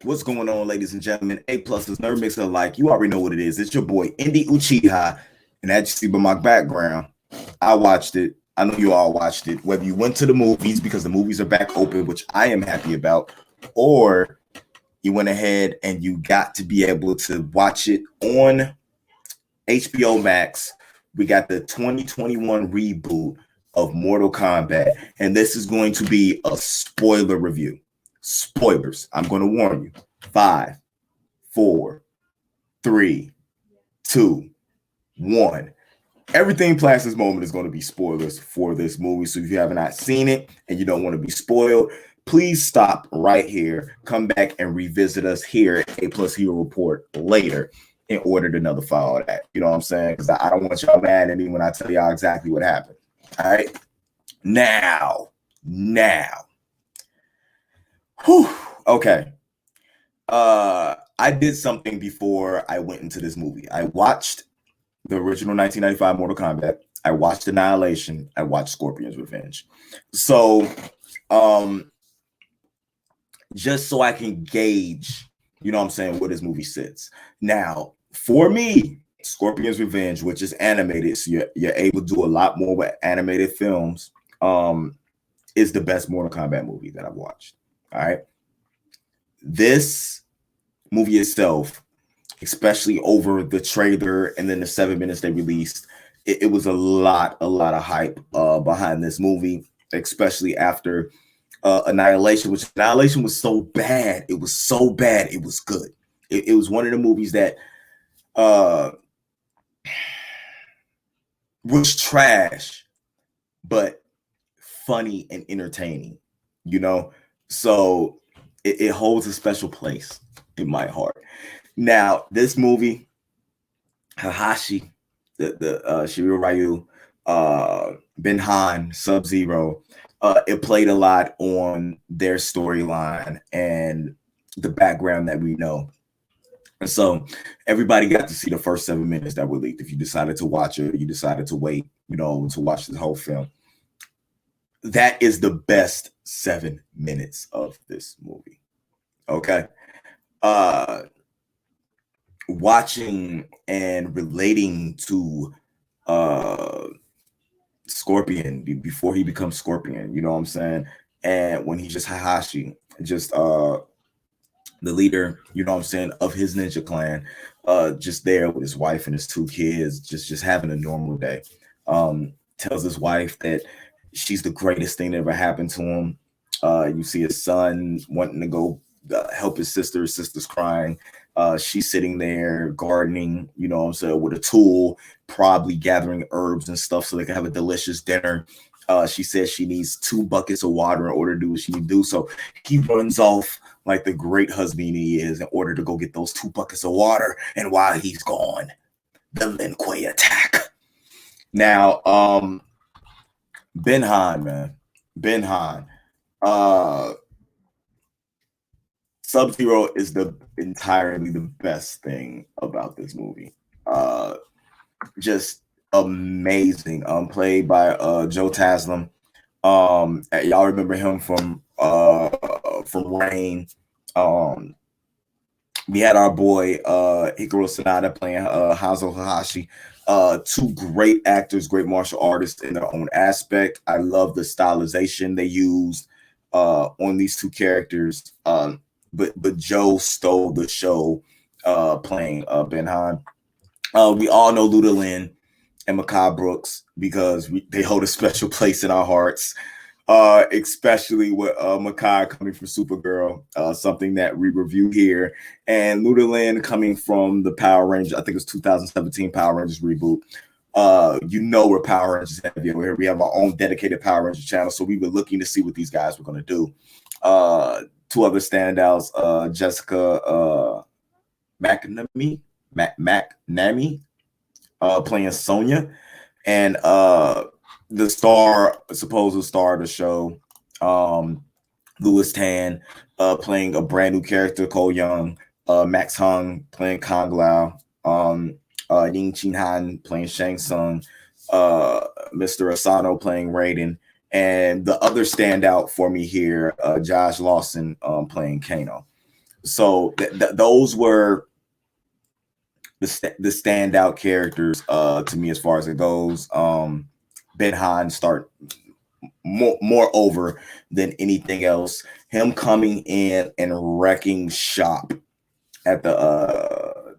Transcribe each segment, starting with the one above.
What's going on, ladies and gentlemen? A plus is Nerd Mixer. Like you already know what it is. It's your boy Indy Uchiha, and as you see by my background, I watched it. I know you all watched it. Whether you went to the movies because the movies are back open, which I am happy about, or you went ahead and you got to be able to watch it on HBO Max. We got the 2021 reboot of Mortal Kombat, and this is going to be a spoiler review. Spoilers. I'm going to warn you. 5, 4, 3, 2, 1. Everything past this moment is going to be spoilers for this movie. So if you have not seen it and you don't want to be spoiled, please stop right here. Come back and revisit us here at A Plus Hero Report later in order to nullify all that. You know what I'm saying? Because I don't want y'all mad at me when I tell y'all exactly what happened. All right. Now. Whew, okay. I did something before I went into this movie. I watched the original 1995 Mortal Kombat. I watched Annihilation. I watched Scorpion's Revenge. So, just so I can gauge, you know what I'm saying, where this movie sits. Now, for me, Scorpion's Revenge, which is animated, so you're able to do a lot more with animated films, is the best Mortal Kombat movie that I've watched. All right. This movie itself, especially over the trailer and then the 7 minutes they released, it was a lot of hype behind this movie, especially after Annihilation, which Annihilation was so bad. It was so bad. It was good. It was one of the movies that was trash, but funny and entertaining, you know? So it holds a special place in my heart. Now, this movie, Hayashi, the Shiryu Ryu, Ben Han, Subzero, it played a lot on their storyline and the background that we know. And so everybody got to see the first 7 minutes that were leaked. If you decided to watch it, you decided to wait, you know, to watch the whole film. That is the best 7 minutes of this movie. Okay. Watching and relating to Scorpion before he becomes Scorpion, you know what I'm saying? And when he's just Hayashi, just the leader, you know what I'm saying, of his ninja clan, just there with his wife and his 2 kids, just having a normal day. Tells his wife that she's the greatest thing that ever happened to him. You see his son wanting to go help his sister. His sister's crying. She's sitting there gardening, you know what I'm saying, with a tool, probably gathering herbs and stuff so they can have a delicious dinner. She says she needs 2 buckets of water in order to do what she needs to do. So he runs off like the great husband he is in order to go get those 2 buckets of water. And while he's gone, the Lin Kuei attack. Now, Ben Han, man. Ben Han. Sub-Zero is entirely the best thing about this movie. Just amazing. Played by Joe Taslim. Y'all remember him from Rain. We had our boy Hikaru Sanada playing Hazo Hayashi. 2 great actors, great martial artists in their own aspect. I love the stylization they used on these 2 characters. But Joe stole the show playing Ben Han. We all know Luda Lin and Makai Brooks because they hold a special place in our hearts, especially with Makai coming from Supergirl, something that we review here, and Luda Lin coming from the Power Rangers. I think it was 2017 Power Rangers reboot. You know we're Power Rangers heavy over here. We have our own dedicated Power Rangers channel, so we were looking to see what these guys were going to do. 2 other standouts, Jessica McNamee, playing Sonya, and the supposed star of the show, Louis Tan, playing a brand new character, Cole Young, Max Hung playing Kang Lao, Ying Chin Han playing Shang Tsung, Mr. Asano playing Raiden, and the other standout for me here, Josh Lawson playing Kano. So those were the standout characters to me as far as it goes. Ben Han start more over than anything else. Him coming in and wrecking shop at the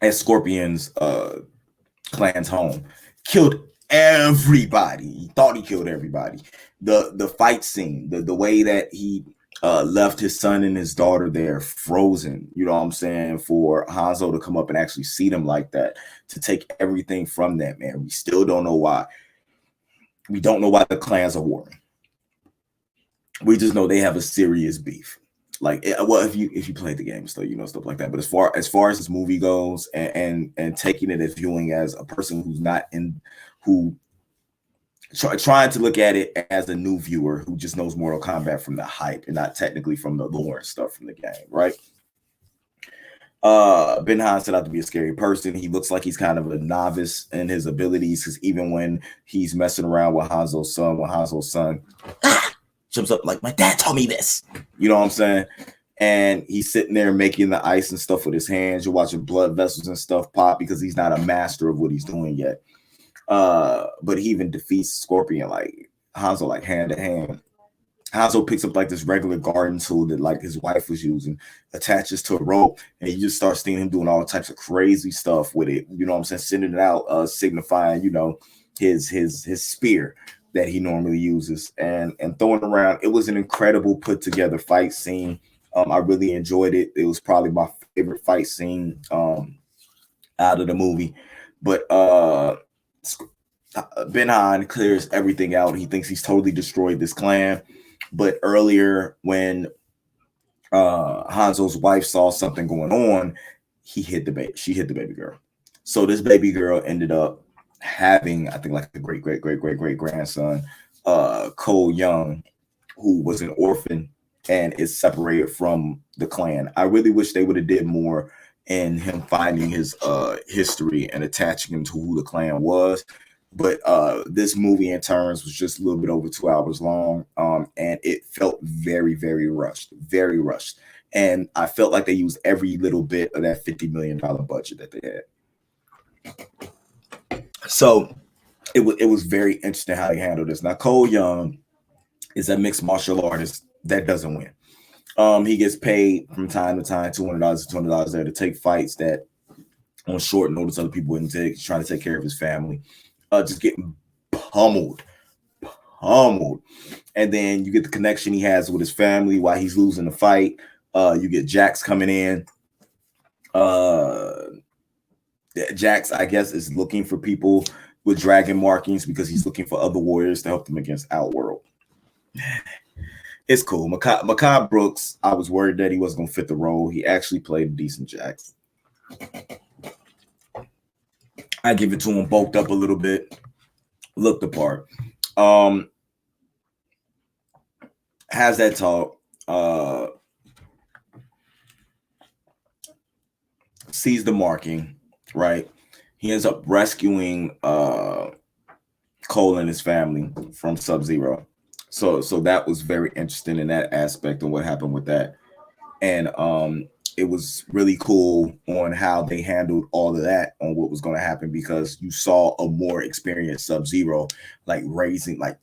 at Scorpion's clan's home, killed everybody. He thought he killed everybody. The fight scene, the way that he left his son and his daughter there frozen, you know what I'm saying, for Hanzo to come up and actually see them like that, to take everything from that man. We still don't know why. We don't know why the clans are warring. We just know they have a serious beef. Like, well, if you played the game, so you know, stuff like that. But as far as this movie goes, and taking it as viewing as a person who's not in, who trying to look at it as a new viewer who just knows Mortal Kombat from the hype and not technically from the lore and stuff from the game, right? Ben Han set out to be a scary person. He looks like he's kind of a novice in his abilities, because even when he's messing around with Hanzo's son, jumps up like, my dad told me this. You know what I'm saying? And he's sitting there making the ice and stuff with his hands. You're watching blood vessels and stuff pop because he's not a master of what he's doing yet. But he even defeats Scorpion, like Hanzo, like hand to hand. Hanzo picks up like this regular garden tool that like his wife was using, attaches to a rope, and you just start seeing him doing all types of crazy stuff with it. You know what I'm saying? Sending it out, signifying, you know, his spear that he normally uses, and throwing around. It was an incredible put together fight scene. I really enjoyed it. It was probably my favorite fight scene out of the movie. But Ben Han clears everything out. He thinks he's totally destroyed this clan. But earlier, when Hanzo's wife saw something going on, she hit the baby girl. So this baby girl ended up having, I think, like a great grandson, Cole Young, who was an orphan and is separated from the clan. I really wish they would have did more in him finding his history and attaching him to who the clan was. But this movie in turns was just a little bit over 2 hours long, and it felt very rushed. And I felt like they used every little bit of that $50 million budget that they had. So it was very interesting how they handled this. Now, Cole Young is a mixed martial artist that doesn't win. He gets paid from time to time $200 there to take fights that on short notice other people wouldn't take. He's trying to take care of his family. Just getting pummeled. And then you get the connection he has with his family while he's losing the fight. You get Jax coming in. Jax, I guess, is looking for people with dragon markings because he's looking for other warriors to help them against Outworld. It's cool. Makai Brooks, I was worried that he wasn't going to fit the role. He actually played a decent Jax. I give it to him, bulked up a little bit, looked the part. Has that talk, sees the marking, right? He ends up rescuing Cole and his family from Subzero. So that was very interesting in that aspect and what happened with that. And it was really cool on how they handled all of that on what was going to happen, because you saw a more experienced Subzero, like raising, like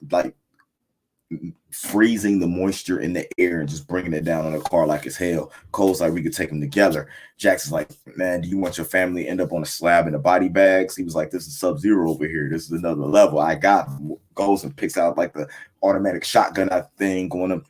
freezing the moisture in the air and just bringing it down on a car like it's hell. Cole's like, we could take them together. Jackson's like, man, do you want your family to end up on a slab in the body bags? He was like, this is Subzero over here. This is another level. I got him. Goes and picks out like the automatic shotgun thing, going to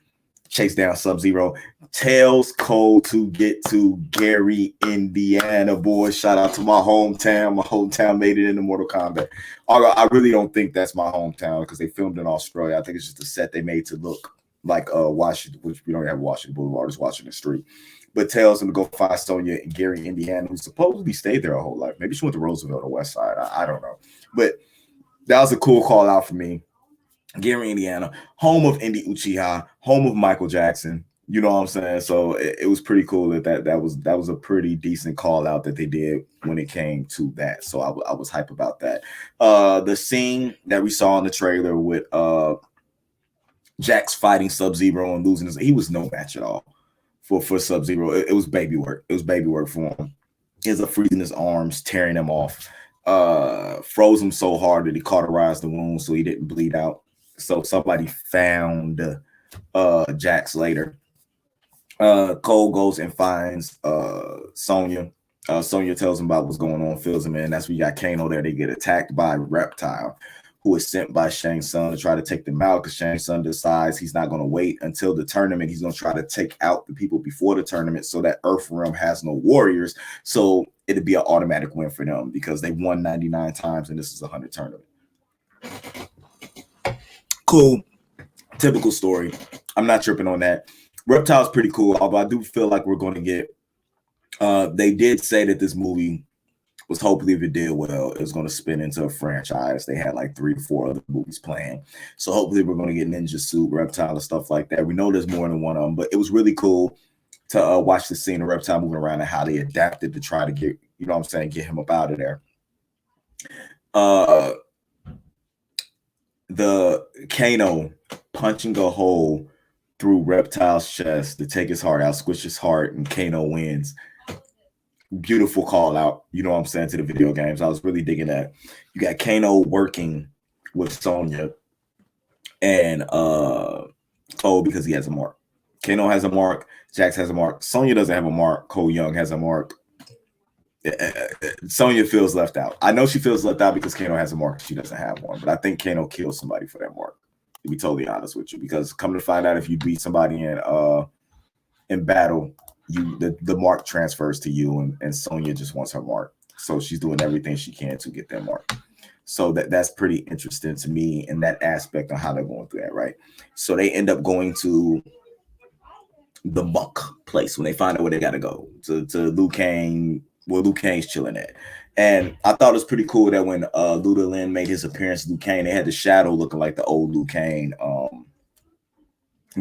chase down Subzero. Tells Cole to get to Gary, Indiana. Boy, shout out to my hometown. My hometown made it into Mortal Kombat. I really don't think that's my hometown because they filmed in Australia. I think it's just a set they made to look like Washington, which we don't have Washington Boulevard, it's Washington Street. But tells him to go find Sonya in Gary, Indiana, who supposedly stayed there a whole life. Maybe she went to Roosevelt or West Side. I don't know. But that was a cool call out for me. Gary, Indiana, home of Indy Uchiha, home of Michael Jackson. You know what I'm saying? So it was pretty cool that was a pretty decent call out that they did when it came to that. So I was hype about that. The scene that we saw in the trailer with Jax fighting Subzero and losing he was no match at all for Subzero. It was baby work. It was baby work for him. He has a freezing his arms, tearing them off. Froze him so hard that he cauterized the wound so he didn't bleed out. So somebody found Jax later. Cole goes and finds Sonya. Sonya tells him about what's going on, fills him in. That's where you got Kano there. They get attacked by Reptile, who is sent by Shang Tsung to try to take them out, because Shang Tsung decides he's not going to wait until the tournament. He's going to try to take out the people before the tournament so that Earth Realm has no warriors. So it'd be an automatic win for them because they won 99 times and this is a 100 tournament. Cool. Typical story. I'm not tripping on that. Reptile's pretty cool, although I do feel like we're going to get they did say that this movie was, hopefully if it did well, it was going to spin into a franchise. They had like 3 or 4 other movies planned. So hopefully we're going to get Ninja Suit, Reptile, and stuff like that. We know there's more than one of them, but it was really cool to watch the scene of Reptile moving around and how they adapted to try to get, you know what I'm saying, get him up out of there. The Kano punching a hole through Reptile's chest to take his heart out, squish his heart, and Kano wins. Beautiful call out, you know what I'm saying, to the video games. I was really digging that. You got Kano working with Sonya and Cole because he has a mark. Kano has a mark. Jax has a mark. Sonya doesn't have a mark. Cole Young has a mark. Sonya feels left out. I know she feels left out because Kano has a mark. She doesn't have one, but I think Kano killed somebody for that mark, to be totally honest with you, because come to find out, if you beat somebody in battle, the mark transfers to you, and Sonya just wants her mark. So she's doing everything she can to get that mark. So that's pretty interesting to me in that aspect on how they're going through that, right? So they end up going to the Monk place when they find out where they got to go, to Liu Kang, where Liu Kang's chilling at. And I thought it was pretty cool that when Luda Lin made his appearance, Liu Kang, they had the shadow looking like the old Liu Kang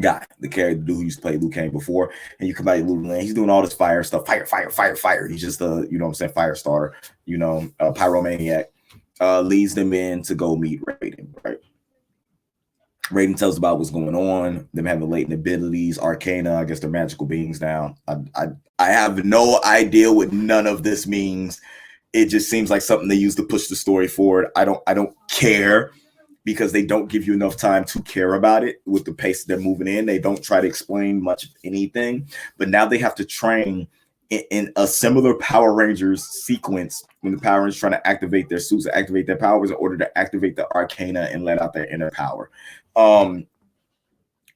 guy, the character dude who used to play Liu Kang before. And you come out to Luda Lin, he's doing all this fire stuff, fire. He's just a, you know what I'm saying, fire starter, you know, pyromaniac. Leads them in to go meet Raiden, right? Raiden tells about what's going on, them having latent abilities, arcana, I guess they're magical beings now. I have no idea what none of this means. It just seems like something they use to push the story forward. I don't care, because they don't give you enough time to care about it with the pace they're moving in. They don't try to explain much of anything, but now they have to train in a similar Power Rangers sequence when the Power Rangers trying to activate their suits, to activate their powers in order to activate the arcana and let out their inner power.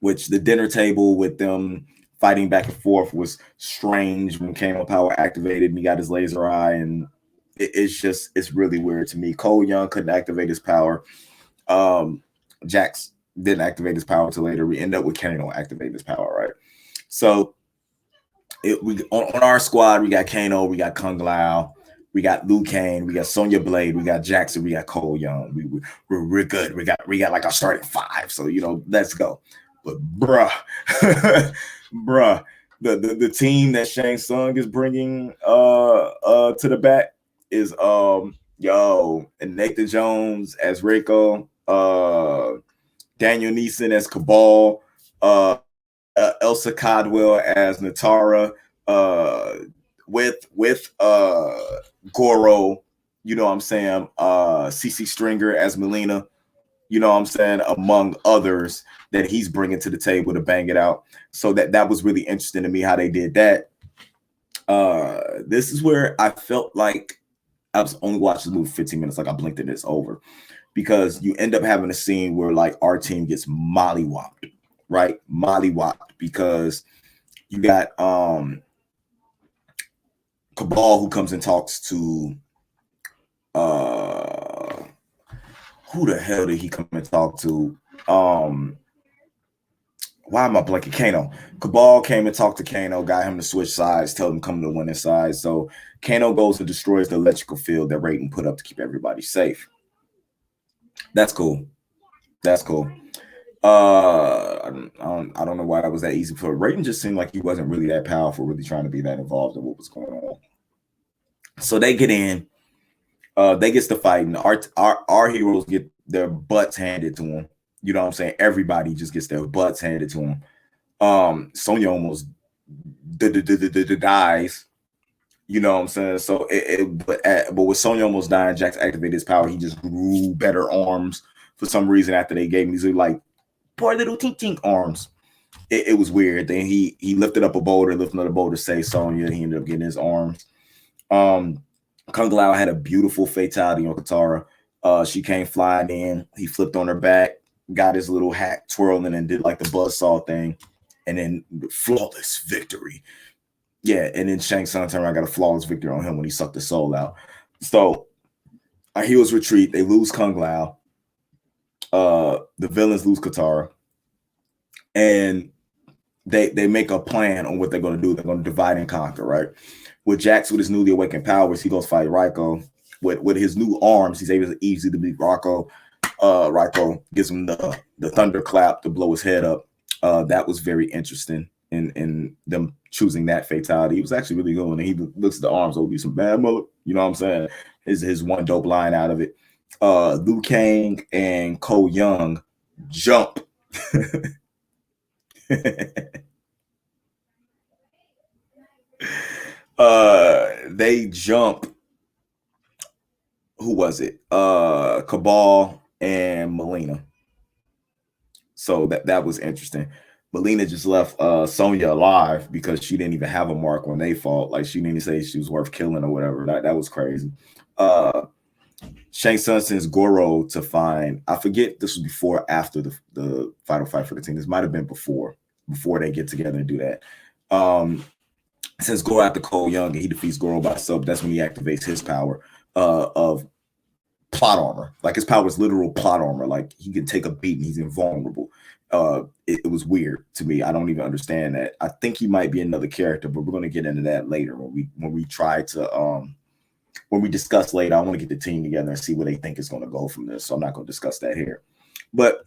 Which the dinner table with them fighting back and forth was strange when Kano power activated and he got his laser eye, and it's really weird to me. Cole Young couldn't activate his power. Jax didn't activate his power until later. We end up with Kano activating his power, right? So on our squad, we got Kano, we got Kung Lao, we got Liu Kang, we got Sonya Blade, we got Jackson, we got Cole Young. We're good. We got like our starting 5. So, you know, let's go. But bruh, the team that Shang Tsung is bringing to the back is and Nathan Jones as Reiko, Daniel Neeson as Cabal, Elsa Caldwell as Natara, with Goro, you know what I'm saying, CC Stringer as Melina, you know what I'm saying, among others that he's bringing to the table to bang it out. So that was really interesting to me how they did that. This is where I felt like I was only watching the movie 15 minutes, like I blinked and it's over, because you end up having a scene where like our team gets mollywopped, right? Mollywopped, because you got Cabal who comes and talks to who the hell did he come and talk to? Why am I blanking? Kano. Cabal came and talked to Kano, got him to switch sides, tell him come to winning side. So Kano goes and destroys the electrical field that Raiden put up to keep everybody safe. That's cool. That's cool. I don't know why that was that easy for Raiden. Just seemed like he wasn't really that powerful, really trying to be that involved in what was going on. So they get in, they get to fighting. Our heroes get their butts handed to them. You know what I'm saying? Everybody just gets their butts handed to them. Sonya almost dies. You know what I'm saying? So, but with Sonya almost dying, Jax activated his power. He just grew better arms for some reason after they gave him these like poor little tink tink arms. It was weird. Then he lifted up a boulder, lifted another boulder, say Sonya. He ended up getting his arms. Kung Lao had a beautiful fatality on Katara. She came flying in. He flipped on her back, got his little hat twirling, and did like the buzzsaw thing, and then flawless victory. Yeah, and then Shang Tsung turned around, got a flawless victory on him when he sucked the soul out. So our heroes retreat. They lose Kung Lao. The villains lose Katara, and they make a plan on what they're going to do. They're going to divide and conquer, right? With Jax with his newly awakened powers, he goes fight Raiko. With his new arms, he's able to easily beat Raiko. Raiko gives him the thunderclap to blow his head up. That was very interesting in them choosing that fatality. It was actually really good. And he looks at the arms, oh, be some bad mother. You know what I'm saying? His one dope line out of it. Liu Kang and Ko Young jump. They jump. Who was it? Cabal and Melina. So that was interesting. Melina just left Sonya alive because she didn't even have a mark when they fought. Like she didn't even say she was worth killing or whatever. That was crazy. Shang Tsung sends Goro to find. I forget this was before or after the final fight for the team. This might have been before they get together and do that. Since Goro after Cole Young and he defeats Goro by sub, that's when he activates his power of plot armor. Like his power is literal plot armor. Like he can take a beat and he's invulnerable. It was weird to me. I don't even understand that. I think he might be another character, but we're going to get into that later when we try to when we discuss later. I want to get the team together and see where they think is going to go from this. So I'm not going to discuss that here. But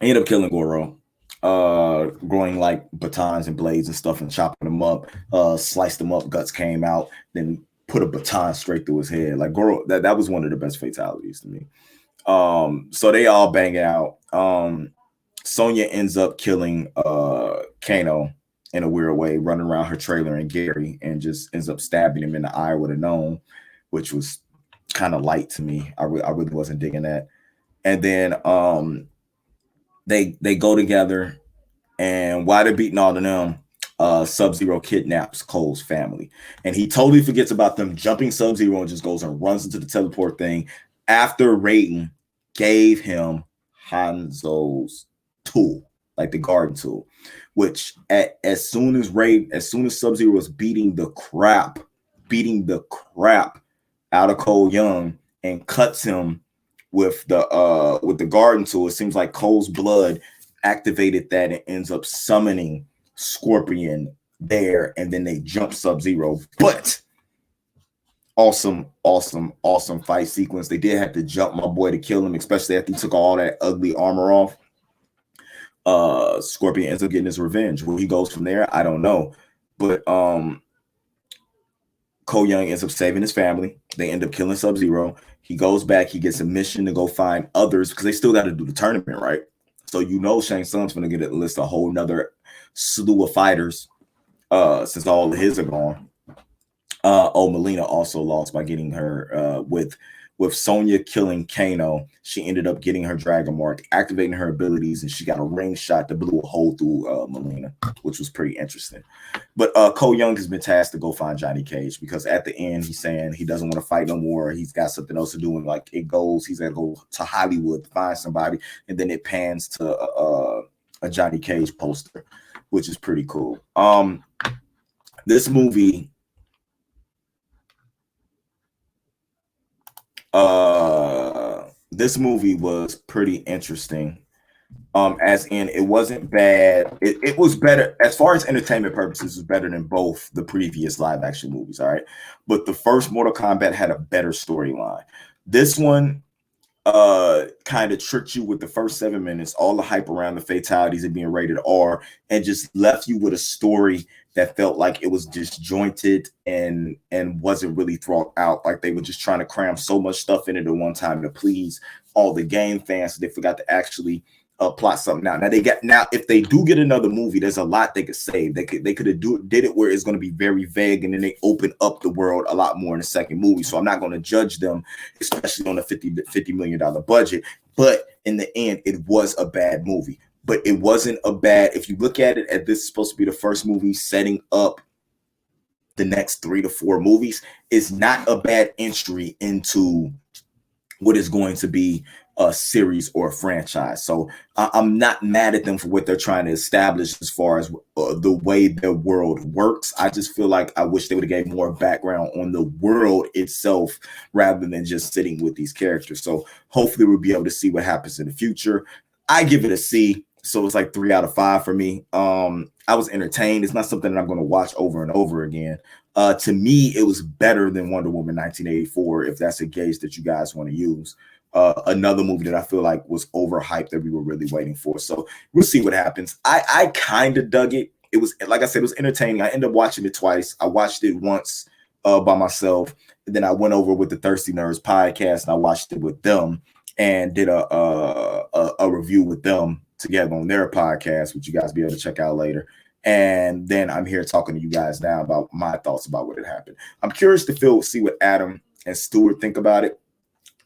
I ended up killing Goro. Growing like batons and blades and stuff and chopping them up, sliced them up, guts came out, then put a baton straight through his head. Like Goro, that was one of the best fatalities to me. So they all bang out. Sonya ends up killing Kano in a weird way, running around her trailer and Gary, and just ends up stabbing him in the eye with a gnome, which was kind of light to me. I really wasn't digging that. And then they go together, and while they're beating all of them, Subzero kidnaps Cole's family, and he totally forgets about them jumping Subzero and just goes and runs into the teleport thing after Raiden gave him Hanzo's tool, like the garden tool, which as soon as Subzero was beating the crap out of Cole Young and cuts him with the garden tool, it seems like Cole's blood activated that and ends up summoning Scorpion there, and then they jump Sub-Zero. But awesome fight sequence. They did have to jump my boy to kill him, especially after he took all that ugly armor off. Scorpion ends up getting his revenge. Where he goes from there, I don't know. But Cole Young ends up saving his family. They end up killing Sub-Zero. He goes back. He gets a mission to go find others because they still got to do the tournament, right? So Shang Tsung's going to get a list a whole nother slew of fighters since all of his are gone. Melina also lost by getting her with Sonya killing Kano. She ended up getting her Dragon Mark, activating her abilities, and she got a ring shot that blew a hole through Melina, which was pretty interesting. But Cole Young has been tasked to go find Johnny Cage because at the end he's saying he doesn't want to fight no more. He's got something else to do, and like he's gonna go to Hollywood to find somebody, and then it pans to a Johnny Cage poster, which is pretty cool. This movie. This movie was pretty interesting. As in it wasn't bad. It was better as far as entertainment purposes. It was better than both the previous live action movies. All right, but the first Mortal Kombat had a better storyline. This one kind of tricked you with the first 7 minutes, all the hype around the fatalities and being rated R, and just left you with a story that felt like it was disjointed and wasn't really thought out. Like they were just trying to cram so much stuff in it at one time to please all the game fans. So they forgot to actually plot something out. Now if they do get another movie, there's a lot they could save. They could have did it where it's going to be very vague, and then they open up the world a lot more in the second movie. So I'm not going to judge them, especially on a $50 million budget. But in the end, it was a bad movie. But it wasn't a bad, if you look at it, as this is supposed to be the first movie setting up the next 3 to 4 movies, it's not a bad entry into what is going to be a series or a franchise. So I'm not mad at them for what they're trying to establish as far as the way their world works. I just feel like I wish they would have gave more background on the world itself rather than just sitting with these characters. So hopefully we'll be able to see what happens in the future. I give it a C. So it's like 3 out of 5 for me. I was entertained. It's not something that I'm going to watch over and over again. To me, it was better than Wonder Woman 1984, if that's a gauge that you guys want to use. Another movie that I feel like was overhyped that we were really waiting for. So we'll see what happens. I kind of dug it. It was, like I said, it was entertaining. I ended up watching it twice. I watched it once by myself. And then I went over with the Thirsty Nerds podcast and I watched it with them and did a review with them together on their podcast, which you guys be able to check out later. And then I'm here talking to you guys now about my thoughts about what had happened. I'm curious to see what Adam and Stuart think about it,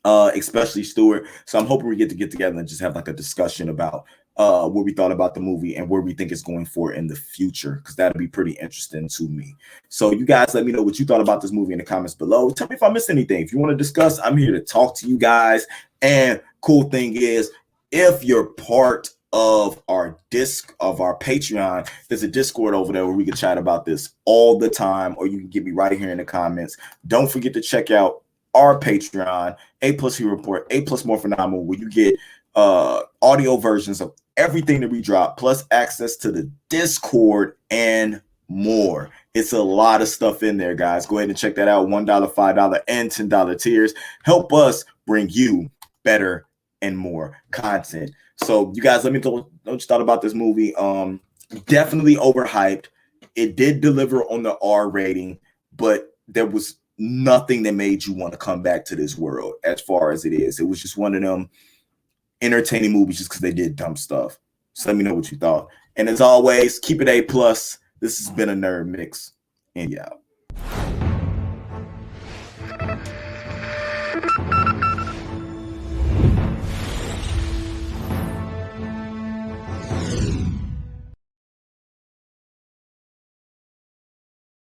especially Stuart. So I'm hoping we get together and just have like a discussion about what we thought about the movie and where we think it's going for in the future, because that'd be pretty interesting to me. So you guys let me know what you thought about this movie in the comments below. Tell me if I missed anything. If you want to discuss, I'm here to talk to you guys. And cool thing is, if you're part of our Patreon, there's a Discord over there where we can chat about this all the time, or you can get me right here in the comments. Don't forget to check out our Patreon, A+ Hero Report, A+ More Phenomenal, where you get audio versions of everything that we drop, plus access to the Discord and more. It's a lot of stuff in there, guys. Go ahead and check that out. $1, $5, and $10 tiers help us bring you better and more content. So you guys let me know what you thought about this movie. Definitely overhyped. It did deliver on the R rating, but there was nothing that made you want to come back to this world as far as it is. It was just one of them entertaining movies just because they did dumb stuff. So let me know what you thought. And as always, keep it A+. This has been a Nerd Mix. And yeah.